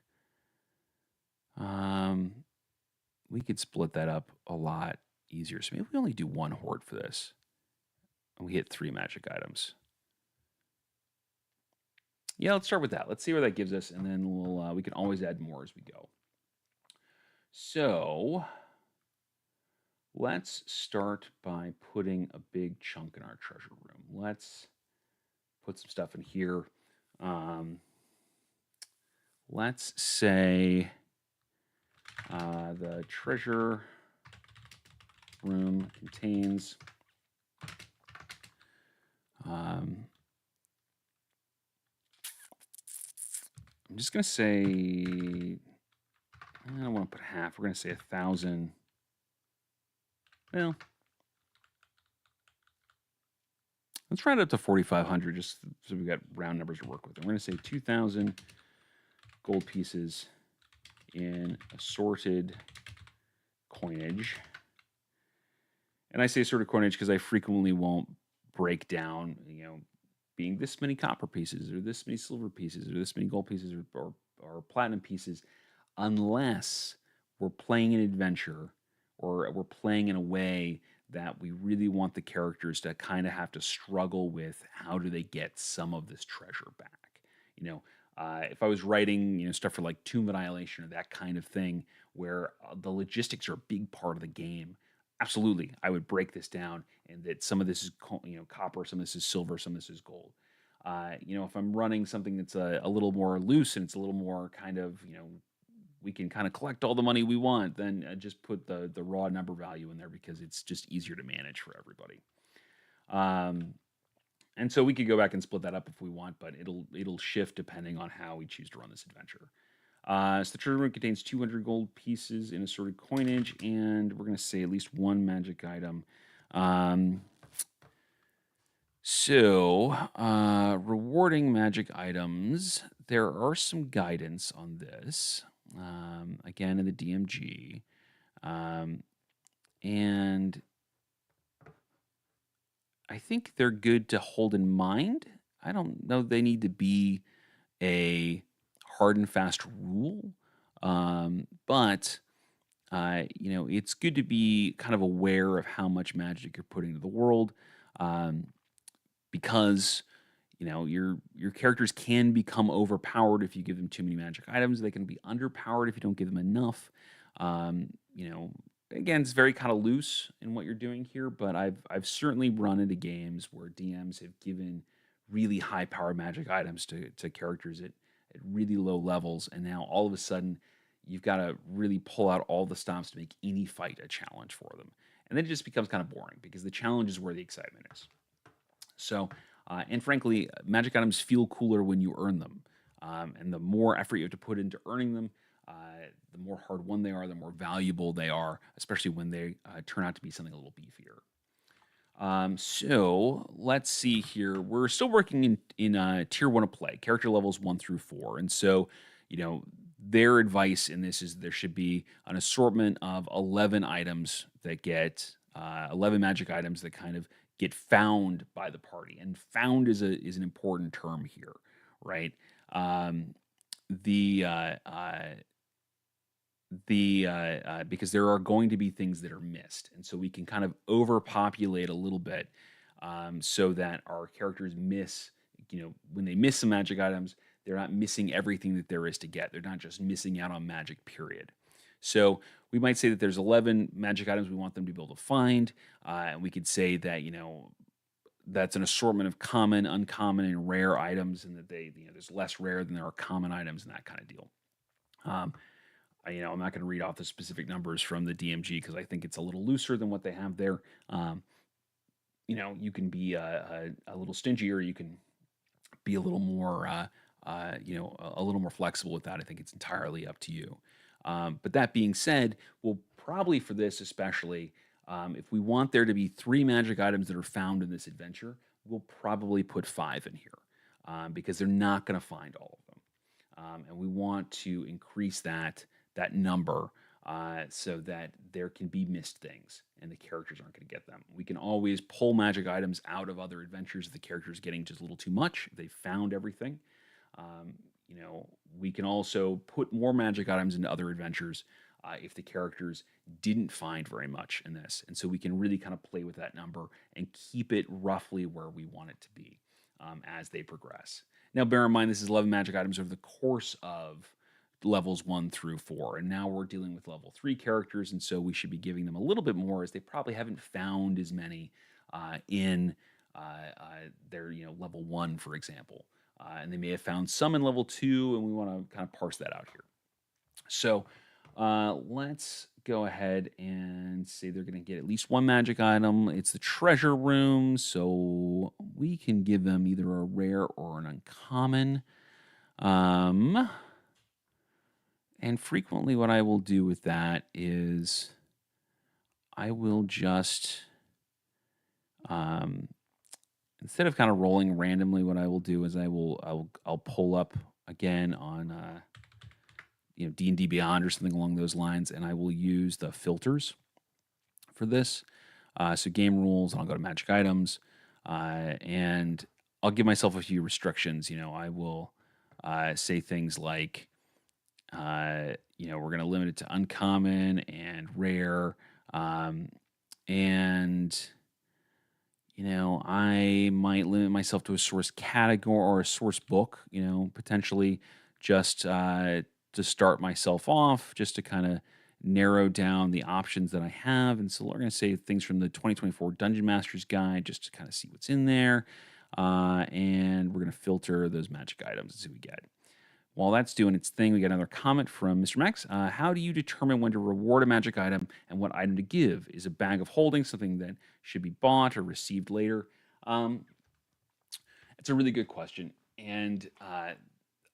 We could split that up a lot easier. So maybe we only do 1 horde for this. And we hit 3 magic items. Yeah, let's start with that. Let's see where that gives us, and then we can always add more as we go. So let's start by putting a big chunk in our treasure room. Let's put some stuff in here. Let's say the treasure room contains I'm just going to say, I don't want to put half. We're going to say 1,000. Well, let's round it up to 4,500 just so we got round numbers to work with. We're going to say 2,000 gold pieces in assorted coinage. And I say assorted coinage because I frequently won't break down, being this many copper pieces or this many silver pieces or this many gold pieces or platinum pieces, unless we're playing an adventure or we're playing in a way that we really want the characters to kind of have to struggle with how do they get some of this treasure back. You know, if I was writing, stuff for like Tomb Annihilation or that kind of thing, where the logistics are a big part of the game, absolutely, I would break this down and that some of this is copper, some of this is silver, some of this is gold. If I'm running something that's a little more loose and it's a little more kind of, we can kind of collect all the money we want, then just put the raw number value in there because it's just easier to manage for everybody. Um, and so we could go back and split that up if we want, but it'll shift depending on how we choose to run this adventure. So the treasure room contains 200 gold pieces in assorted coinage, and we're going to say at least one magic item. Um, Rewarding magic items. There are some guidance on this. Again, in the DMG. And I think they're good to hold in mind. I don't know they need to be a hard and fast rule, but it's good to be kind of aware of how much magic you're putting into the world, because your characters can become overpowered if you give them too many magic items. They can be underpowered if you don't give them enough. Um, you know, Again, it's very kind of loose in what you're doing here, but I've certainly run into games where DMs have given really high powered magic items to characters at really low levels, and now all of a sudden you've got to really pull out all the stops to make any fight a challenge for them. And then it just becomes kind of boring because the challenge is where the excitement is. So, and frankly, magic items feel cooler when you earn them. And the more effort you have to put into earning them, uh, the more hard won they are, the more valuable they are, especially when they turn out to be something a little beefier. So let's see here. We're still working in tier one of play, character levels 1 through 4, and so their advice in this is there should be an assortment of 11 items that get 11 magic items that kind of get found by the party, and found is an important term here, right? Um, the Because there are going to be things that are missed, and so we can kind of overpopulate a little bit, so that our characters miss, when they miss some magic items, they're not missing everything that there is to get. They're not just missing out on magic, period. So we might say that there's 11 magic items we want them to be able to find, and we could say that that's an assortment of common, uncommon, and rare items, and that there's less rare than there are common items and that kind of deal. Um, I'm not going to read off the specific numbers from the DMG because I think it's a little looser than what they have there. You can be a little stingy, or you can be a little more, a little more flexible with that. I think it's entirely up to you. But that being said, we'll probably for this especially, if we want there to be 3 magic items that are found in this adventure, we'll probably put 5 in here, because they're not going to find all of them, and we want to increase that number, so that there can be missed things and the characters aren't going to get them. We can always pull magic items out of other adventures if the character's getting just a little too much, if they found everything. Um, we can also put more magic items into other adventures if the characters didn't find very much in this. And so we can really kind of play with that number and keep it roughly where we want it to be, as they progress. Now, bear in mind, this is 11 magic items over the course of levels 1 through 4. And now we're dealing with level 3 characters. And so we should be giving them a little bit more, as they probably haven't found as many in their, level 1, for example. And they may have found some in level 2, and we want to kind of parse that out here. So let's go ahead and say they're going to get at least 1 magic item. It's the treasure room, so we can give them either a rare or an uncommon. And frequently what I will do with that is I will just, instead of kind of rolling randomly, what I will do is I'll pull up again on D&D Beyond or something along those lines, and I will use the filters for this. So game rules, and I'll go to magic items, and I'll give myself a few restrictions. I will say things like, we're going to limit it to uncommon and rare, And I might limit myself to a source category or a source book, potentially just to start myself off, just to kind of narrow down the options that I have. And so we're going to say things from the 2024 Dungeon Master's Guide, just to kind of see what's in there. And we're going to filter those magic items and see what we get. While that's doing its thing, we got another comment from Mr. Max. How do you determine when to reward a magic item and what item to give? Is a bag of holding something that should be bought or received later? Um, it's a really good question. And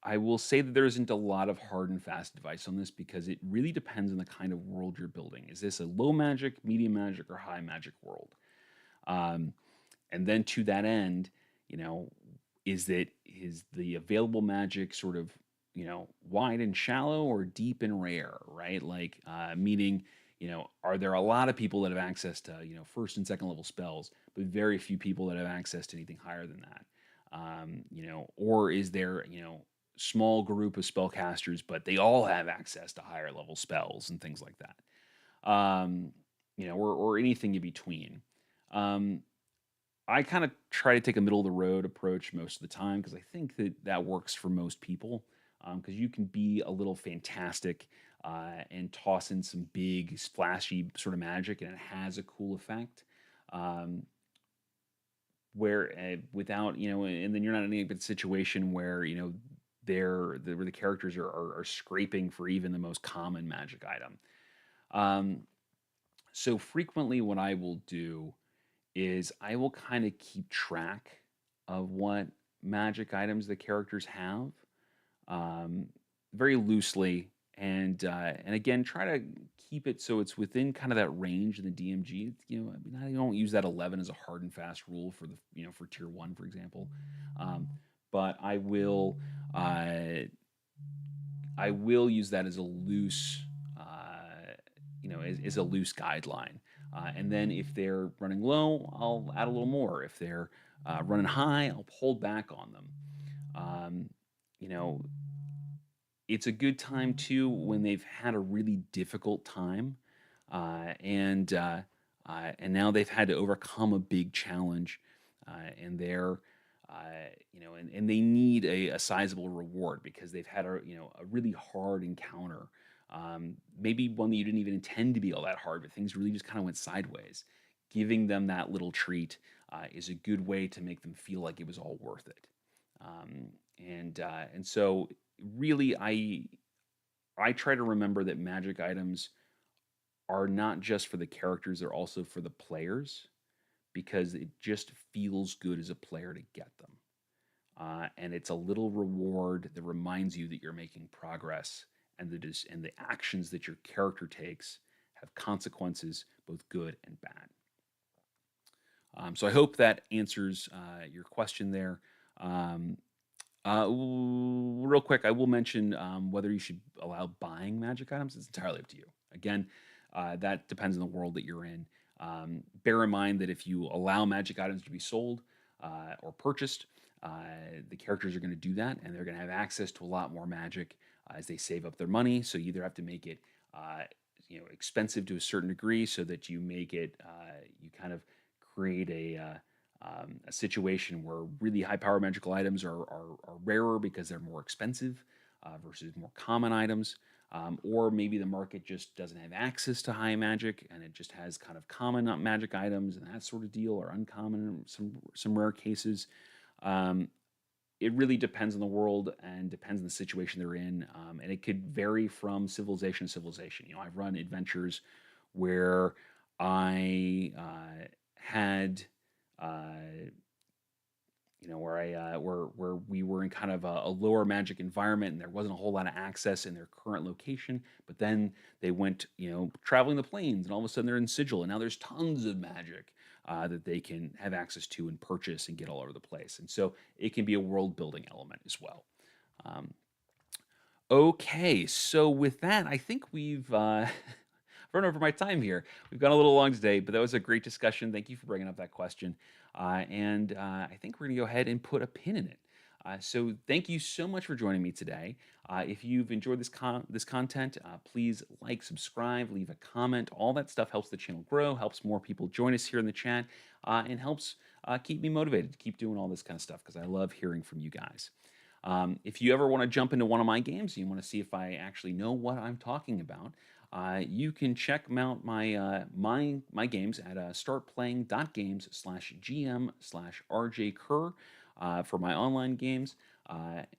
I will say that there isn't a lot of hard and fast advice on this because it really depends on the kind of world you're building. Is this a low magic, medium magic, or high magic world? Um, and then to that end, you know, is the available magic sort of wide and shallow or deep and rare, right? Like meaning, are there a lot of people that have access to first and second level spells, but very few people that have access to anything higher than that? Or is there small group of spellcasters, but they all have access to higher level spells and things like that? Or anything in between. Um, I kind of try to take a middle of the road approach most of the time because I think that that works for most people. Because you can be a little fantastic and toss in some big, splashy sort of magic, and it has a cool effect. Um, where without and then you're not in any situation where where the characters are scraping for even the most common magic item. Um, so frequently, what I will do is I will kind of keep track of what magic items the characters have, um, very loosely, and again try to keep it so it's within kind of that range in the DMG. I mean, I don't use that 11 as a hard and fast rule for the for tier one, for example, um, but uh, I will use that as a loose, as a loose guideline. And then if they're running low, I'll add a little more. If they're running high, I'll hold back on them. Um, you know, it's a good time too when they've had a really difficult time, uh, and uh, and now they've had to overcome a big challenge, and they're and they need a sizable reward because they've had a really hard encounter, maybe one that you didn't even intend to be all that hard, but things really just kind of went sideways. Giving them that little treat is a good way to make them feel like it was all worth it. And so really I try to remember that magic items are not just for the characters, they're also for the players because it just feels good as a player to get them. And it's a little reward that reminds you that you're making progress, and the actions that your character takes have consequences, both good and bad. So I hope that answers your question there. Um, Real quick, I will mention whether you should allow buying magic items. It's entirely up to you. Again, that depends on the world that you're in. Bear in mind that if you allow magic items to be sold or purchased, the characters are going to do that, and they're going to have access to a lot more magic as they save up their money. So you either have to make it, expensive to a certain degree, so that you make it, you kind of create a situation where really high power magical items are rarer because they're more expensive versus more common items. Or maybe the market just doesn't have access to high magic and it just has kind of common magic items and that sort of deal, or uncommon in some rare cases. Um, it really depends on the world and depends on the situation they're in, and it could vary from civilization to civilization. I've run adventures where I had uh, where where we were in kind of a lower magic environment and there wasn't a whole lot of access in their current location. But then they went, traveling the plains, and all of a sudden they're in Sigil, and now there's tons of magic that they can have access to and purchase and get all over the place. And so it can be a world building element as well. Um, okay, so with that, I think we've run over my time here. We've gone a little long today, but that was a great discussion. Thank you for bringing up that question. And I think we're going to go ahead and put a pin in it. So thank you so much for joining me today. If you've enjoyed this content, please like, subscribe, leave a comment. All that stuff helps the channel grow, helps more people join us here in the chat, and helps keep me motivated to keep doing all this kind of stuff because I love hearing from you guys. If you ever want to jump into one of my games, you want to see if I actually know what I'm talking about, you can check out my games at startplaying.games/gm/rjkerr for my online games.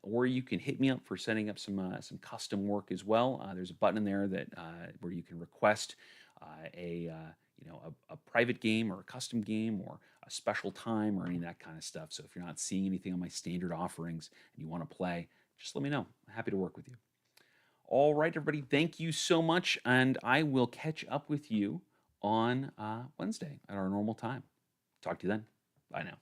Or you can hit me up for setting up some custom work as well. There's a button in there that where you can request a private game or a custom game or a special time or any of that kind of stuff. So if you're not seeing anything on my standard offerings and you want to play, just let me know. I'm happy to work with you. All right, everybody, thank you so much, and I will catch up with you on Wednesday at our normal time. Talk to you then. Bye now.